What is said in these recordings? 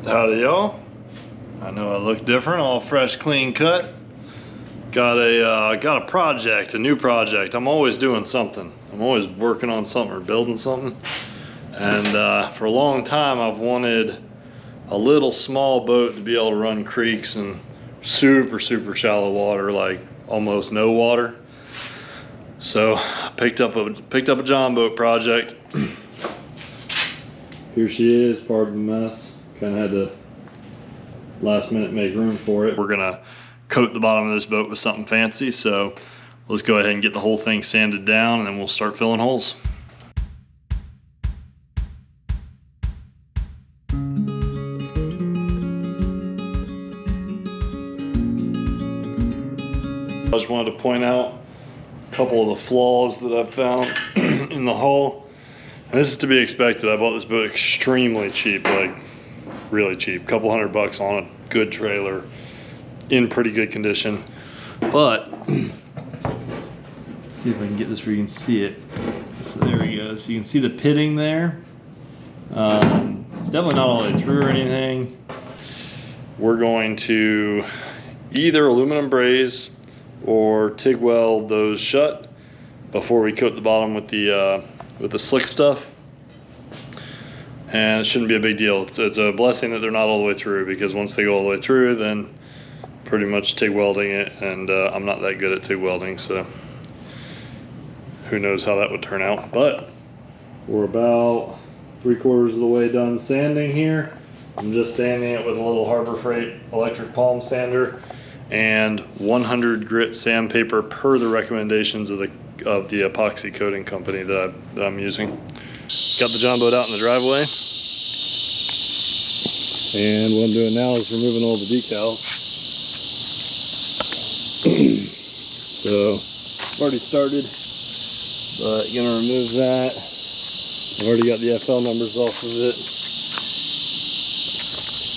Howdy y'all. I know I look different, all fresh, clean cut. Got a project, a new project. I'm always doing something. I'm always working on something or building something. And for a long time I've wanted a little small boat to be able to run creeks and super shallow water, like almost no water. So I picked up a John boat project. Here she is, part of the mess. Kind of had to last minute make room for it. We're gonna coat the bottom of this boat with something fancy, so let's go ahead and get the whole thing sanded down and then we'll start filling holes. I just wanted to point out a couple of the flaws that I've found in the hull. And this is to be expected. I bought this boat extremely cheap, like really cheap, couple $100 on a good trailer, in pretty good condition. But let's see if I can get this where you can see it. So there we go. So you can see the pitting there. It's definitely not all the way through or anything. We're going to either aluminum braze or TIG weld those shut before we coat the bottom with the slick stuff. And it shouldn't be a big deal. It's a blessing that they're not all the way through, because once they go all the way through, then pretty much TIG welding it, and I'm not that good at TIG welding, so who knows how that would turn out. But we're about 3/4 of the way done sanding here. I'm just sanding it with a little Harbor Freight electric palm sander and 100 grit sandpaper per the recommendations of the epoxy coating company that I'm using. Got the John boat out in the driveway, and what I'm doing now is removing all the decals. So I've already started, but gonna remove that. I've already got the FL numbers off of it,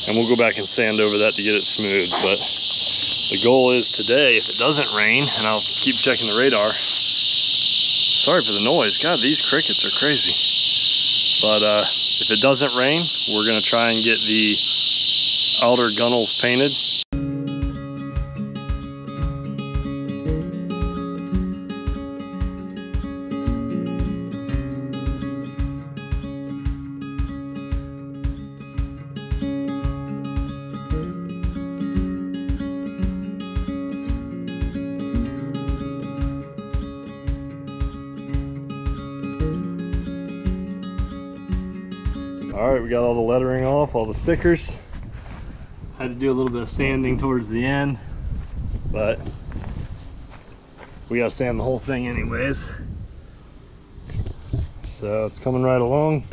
and we'll go back and sand over that to get it smooth. But the goal is today, if it doesn't rain, and I'll keep checking the radar. Sorry for the noise. God, these crickets are crazy. But if it doesn't rain, we're gonna try and get the outer gunnels painted. All right, we got all the lettering off, all the stickers. Had to do a little bit of sanding towards the end, but we gotta sand the whole thing anyways. So it's coming right along.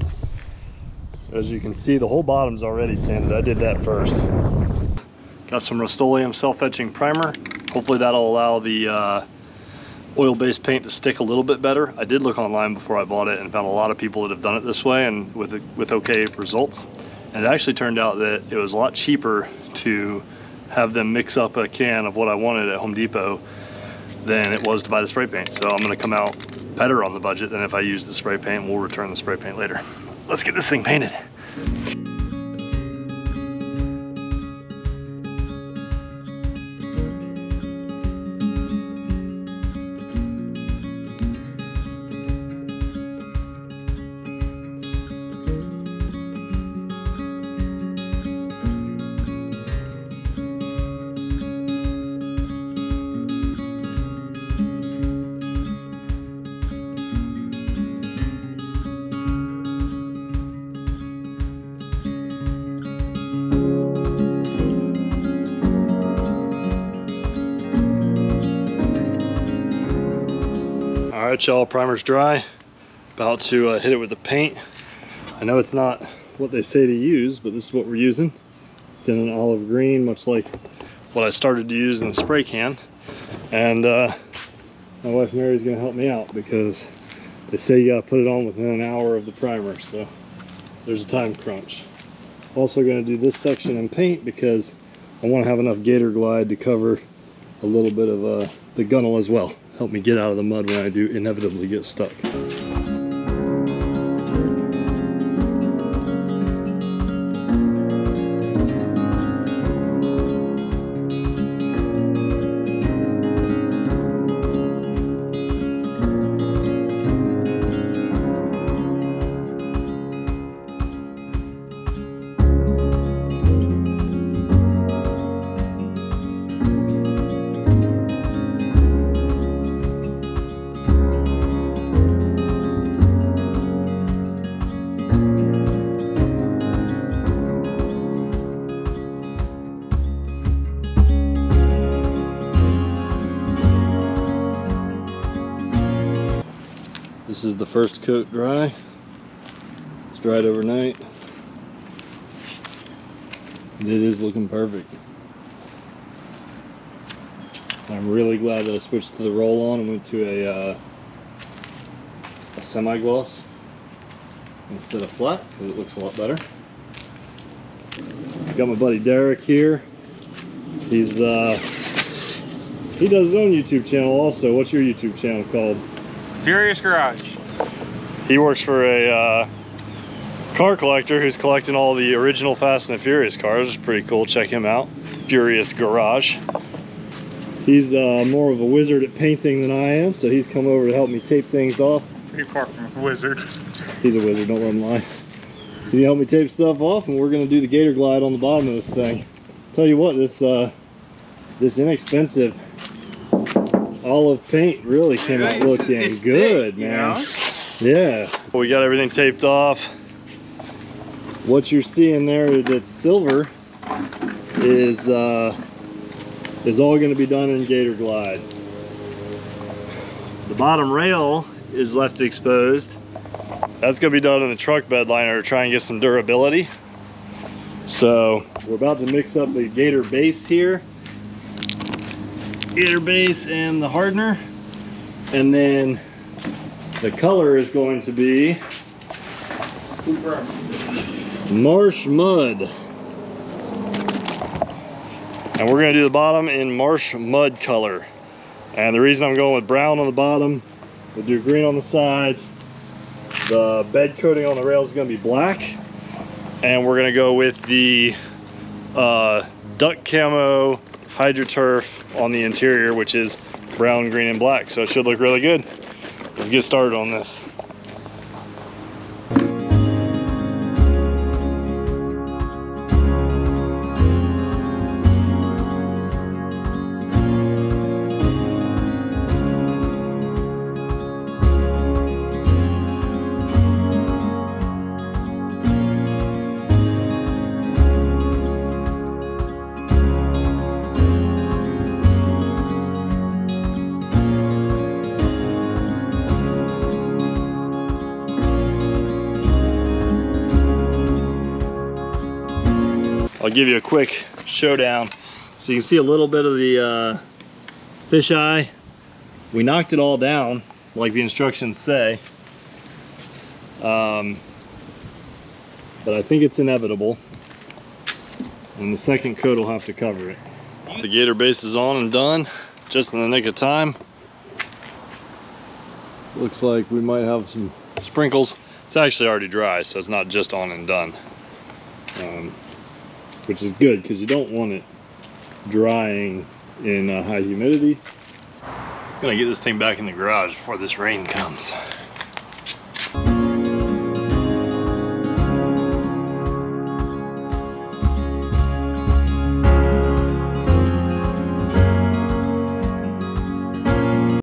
As you can see, the whole bottom's already sanded. I did that first. Got some Rust-Oleum self-etching primer. Hopefully that'll allow the oil-based paint to stick a little bit better. I did look online before I bought it and found a lot of people that have done it this way and with okay results. And it actually turned out that it was a lot cheaper to have them mix up a can of what I wanted at Home Depot than it was to buy the spray paint. So I'm gonna come out better on the budget than if I use the spray paint. We'll return the spray paint later. Let's get this thing painted. All right, y'all, primer's dry. About to hit it with the paint. I know it's not what they say to use, but this is what we're using. It's in an olive green, much like what I started to use in the spray can. And my wife Mary's gonna help me out because they say you gotta put it on within an hour of the primer, so there's a time crunch. Also gonna do this section in paint because I wanna have enough gator glide to cover a little bit of the gunnel as well. Help me get out of the mud when I do inevitably get stuck. This is the first coat dry. It's dried overnight. And it is looking perfect. I'm really glad that I switched to the roll-on and went to a semi-gloss instead of flat, because it looks a lot better. Got my buddy Derek here. He does his own YouTube channel also. What's your YouTube channel called? Furious Garage. He works for a car collector who's collecting all the original Fast and the Furious cars. It's pretty cool. Check him out. Furious Garage. He's more of a wizard at painting than I am, so he's come over to help me tape things off. Pretty far from a wizard. He's a wizard, don't let him lie. He's gonna help me tape stuff off, and we're gonna do the Gator Glide on the bottom of this thing. Tell you what, this inexpensive olive paint really came out looking good, man. You know? Yeah. We got everything taped off. What you're seeing there that's silver is all going to be done in Gator Glide. The bottom rail is left exposed. That's going to be done in the truck bed liner to try and get some durability. So we're about to mix up the Gator base here. Gator base and the hardener. And then the color is going to be Marsh Mud. And we're going to do the bottom in Marsh Mud color. And the reason I'm going with brown on the bottom, we'll do green on the sides. The bed coating on the rails is going to be black. And we're going to go with the duck camo HydroTurf on the interior, which is brown, green, and black. So it should look really good. Let's get started on this. I'll give you a quick showdown. So you can see a little bit of the fisheye. We knocked it all down like the instructions say. But I think it's inevitable. And the second coat will have to cover it. The Gator base is on and done, just in the nick of time. Looks like we might have some sprinkles. It's actually already dry, so it's not just on and done. Which is good because you don't want it drying in high humidity. I'm gonna get this thing back in the garage before this rain comes.